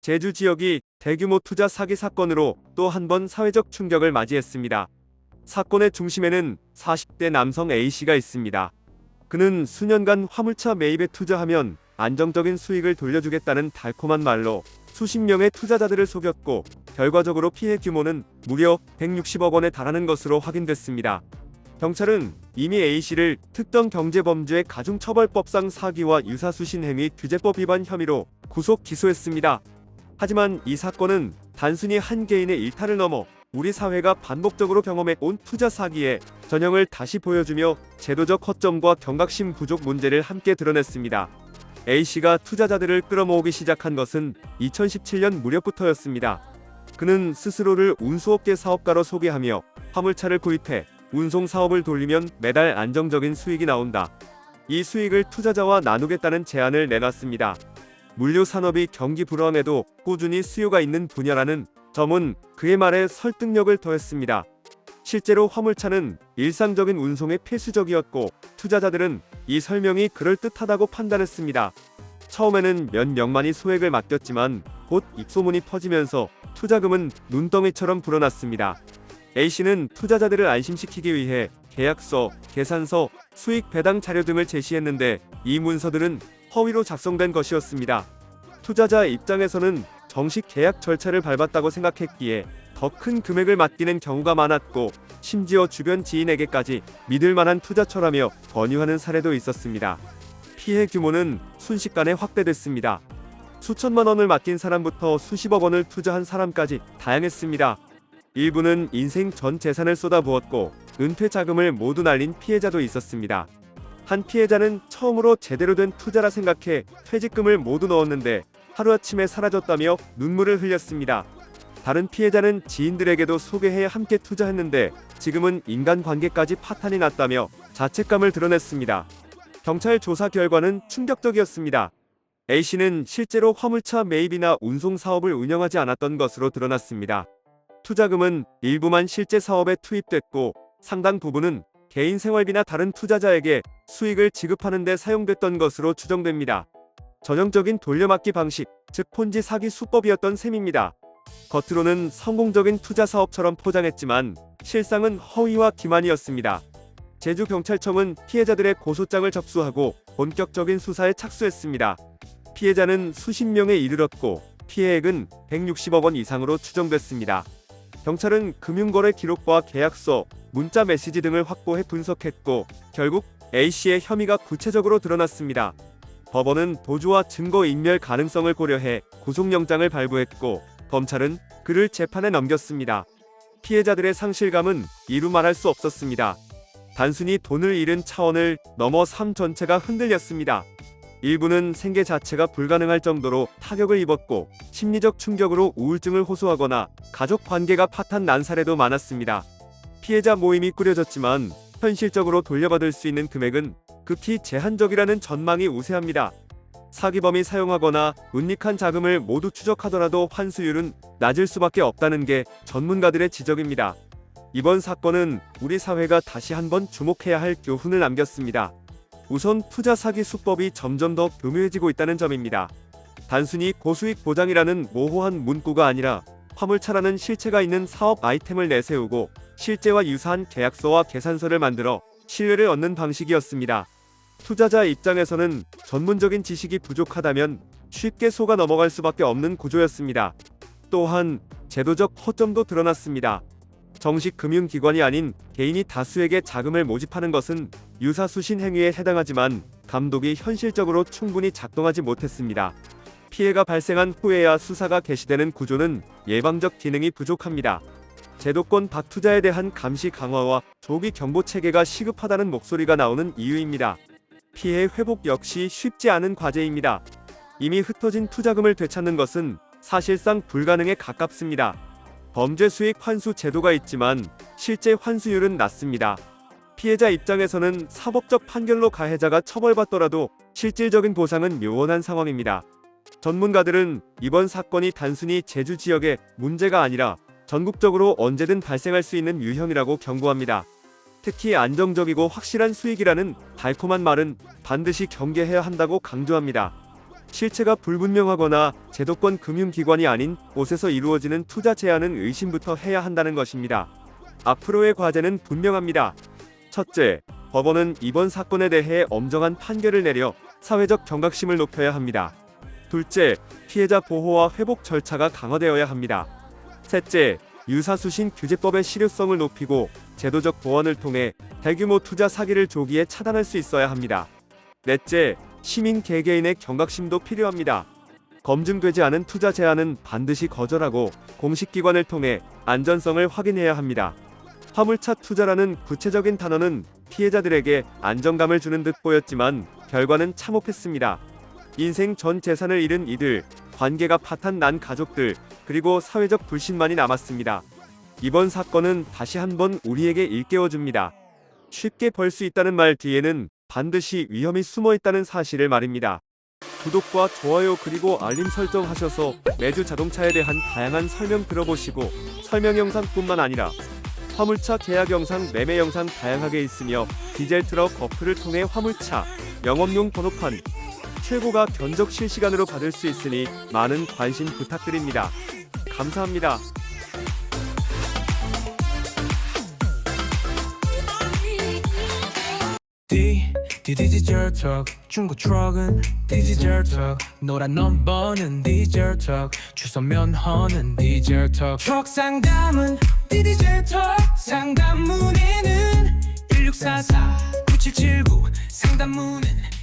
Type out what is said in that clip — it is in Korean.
제주 지역이 대규모 투자 사기 사건으로 또 한 번 사회적 충격을 맞이했습니다. 사건의 중심에는 40대 남성 A씨가 있습니다. 그는 수년간 화물차 매입에 투자하면 안정적인 수익을 돌려주겠다는 달콤한 말로 수십 명의 투자자들을 속였고 결과적으로 피해 규모는 무려 160억 원에 달하는 것으로 확인됐습니다. 경찰은 이미 A씨를 특정 경제범죄 가중처벌법상 사기와 유사수신행위 규제법 위반 혐의로 구속 기소했습니다. 하지만 이 사건은 단순히 한 개인의 일탈을 넘어 우리 사회가 반복적으로 경험해 온 투자 사기의 전형을 다시 보여주며 제도적 허점과 경각심 부족 문제를 함께 드러냈습니다. A씨가 투자자들을 끌어모으기 시작한 것은 2017년 무렵부터였습니다. 그는 스스로를 운수업계 사업가로 소개하며 화물차를 구입해 운송 사업을 돌리면 매달 안정적인 수익이 나온다. 이 수익을 투자자와 나누겠다는 제안을 내놨습니다. 물류 산업이 경기 불황에도 꾸준히 수요가 있는 분야라는 점은 그의 말에 설득력을 더했습니다. 실제로 화물차는 일상적인 운송에 필수적이었고 투자자들은 이 설명이 그럴듯하다고 판단했습니다. 처음에는 몇 명만이 소액을 맡겼지만 곧 입소문이 퍼지면서 투자금은 눈덩이처럼 불어났습니다. A씨는 투자자들을 안심시키기 위해 계약서, 계산서, 수익 배당 자료 등을 제시했는데 이 문서들은 허위로 작성된 것이었습니다. 투자자 입장에서는 정식 계약 절차를 밟았다고 생각했기에 더 큰 금액을 맡기는 경우가 많았고 심지어 주변 지인에게까지 믿을 만한 투자처라며 권유하는 사례도 있었습니다. 피해 규모는 순식간에 확대됐습니다. 수천만 원을 맡긴 사람부터 수십억 원을 투자한 사람까지 다양했습니다. 일부는 인생 전 재산을 쏟아부었고 은퇴 자금을 모두 날린 피해자도 있었습니다. 한 피해자는 처음으로 제대로 된 투자라 생각해 퇴직금을 모두 넣었는데 하루아침에 사라졌다며 눈물을 흘렸습니다. 다른 피해자는 지인들에게도 소개해 함께 투자했는데 지금은 인간관계까지 파탄이 났다며 자책감을 드러냈습니다. 경찰 조사 결과는 충격적이었습니다. A씨는 실제로 화물차 매입이나 운송 사업을 운영하지 않았던 것으로 드러났습니다. 투자금은 일부만 실제 사업에 투입됐고 상당 부분은 개인 생활비나 다른 투자자에게 수익을 지급하는 데 사용됐던 것으로 추정됩니다. 전형적인 돌려막기 방식, 즉 폰지 사기 수법이었던 셈입니다. 겉으로는 성공적인 투자 사업처럼 포장했지만 실상은 허위와 기만이었습니다. 제주경찰청은 피해자들의 고소장을 접수하고 본격적인 수사에 착수했습니다. 피해자는 수십 명에 이르렀고 피해액은 160억 원 이상으로 추정됐습니다. 경찰은 금융거래 기록과 계약서, 문자 메시지 등을 확보해 분석했고 결국 A씨의 혐의가 구체적으로 드러났습니다. 법원은 도주와 증거인멸 가능성을 고려해 구속영장을 발부했고 검찰은 그를 재판에 넘겼습니다. 피해자들의 상실감은 이루 말할 수 없었습니다. 단순히 돈을 잃은 차원을 넘어 삶 전체가 흔들렸습니다. 일부는 생계 자체가 불가능할 정도로 타격을 입었고 심리적 충격으로 우울증을 호소하거나 가족 관계가 파탄 난 사례도 많았습니다. 피해자 모임이 꾸려졌지만 현실적으로 돌려받을 수 있는 금액은 극히 제한적이라는 전망이 우세합니다. 사기범이 사용하거나 은닉한 자금을 모두 추적하더라도 환수율은 낮을 수밖에 없다는 게 전문가들의 지적입니다. 이번 사건은 우리 사회가 다시 한번 주목해야 할 교훈을 남겼습니다. 우선 투자 사기 수법이 점점 더 교묘해지고 있다는 점입니다. 단순히 고수익 보장이라는 모호한 문구가 아니라 화물차라는 실체가 있는 사업 아이템을 내세우고 실제와 유사한 계약서와 계산서를 만들어 신뢰를 얻는 방식이었습니다. 투자자 입장에서는 전문적인 지식이 부족하다면 쉽게 속아 넘어갈 수밖에 없는 구조였습니다. 또한 제도적 허점도 드러났습니다. 정식 금융기관이 아닌 개인이 다수에게 자금을 모집하는 것은 유사수신 행위에 해당하지만 감독이 현실적으로 충분히 작동하지 못했습니다. 피해가 발생한 후에야 수사가 개시되는 구조는 예방적 기능이 부족합니다. 제도권 밖 투자에 대한 감시 강화와 조기 경보 체계가 시급하다는 목소리가 나오는 이유입니다. 피해 회복 역시 쉽지 않은 과제입니다. 이미 흩어진 투자금을 되찾는 것은 사실상 불가능에 가깝습니다. 범죄 수익 환수 제도가 있지만 실제 환수율은 낮습니다. 피해자 입장에서는 사법적 판결로 가해자가 처벌받더라도 실질적인 보상은 요원한 상황입니다. 전문가들은 이번 사건이 단순히 제주 지역의 문제가 아니라 전국적으로 언제든 발생할 수 있는 유형이라고 경고합니다. 특히 안정적이고 확실한 수익이라는 달콤한 말은 반드시 경계해야 한다고 강조합니다. 실체가 불분명하거나 제도권 금융기관이 아닌 곳에서 이루어지는 투자 제한은 의심부터 해야 한다는 것입니다. 앞으로의 과제는 분명합니다. 첫째, 법원은 이번 사건에 대해 엄정한 판결을 내려 사회적 경각심을 높여야 합니다. 둘째, 피해자 보호와 회복 절차가 강화되어야 합니다. 셋째, 유사수신 규제법의 실효성을 높이고 제도적 보완을 통해 대규모 투자 사기를 조기에 차단할 수 있어야 합니다. 넷째, 시민 개개인의 경각심도 필요합니다. 검증되지 않은 투자 제한은 반드시 거절하고 공식기관을 통해 안전성을 확인해야 합니다. 화물차 투자라는 구체적인 단어는 피해자들에게 안정감을 주는 듯 보였지만 결과는 참혹했습니다. 인생 전 재산을 잃은 이들, 관계가 파탄 난 가족들, 그리고 사회적 불신만이 남았습니다. 이번 사건은 다시 한번 우리에게 일깨워줍니다. 쉽게 벌 수 있다는 말 뒤에는 반드시 위험이 숨어 있다는 사실을 말입니다. 구독과 좋아요 그리고 알림 설정하셔서 매주 자동차에 대한 다양한 설명 들어보시고 설명 영상뿐만 아니라 화물차 계약 영상, 매매 영상 다양하게 있으며 디젤 트럭 어플을 통해 화물차, 영업용 번호판, 최고가 견적 실시간으로 받을 수 있으니 많은 관심 부탁드립니다. 감사합니다. 디지털 턱 중고 트럭은 디지털 턱 노란 넘버는 디지털 턱 주소 면허는 디지털 턱 트럭 상담은 디지털 턱 상담 문의는 1644-9779 상담 문의는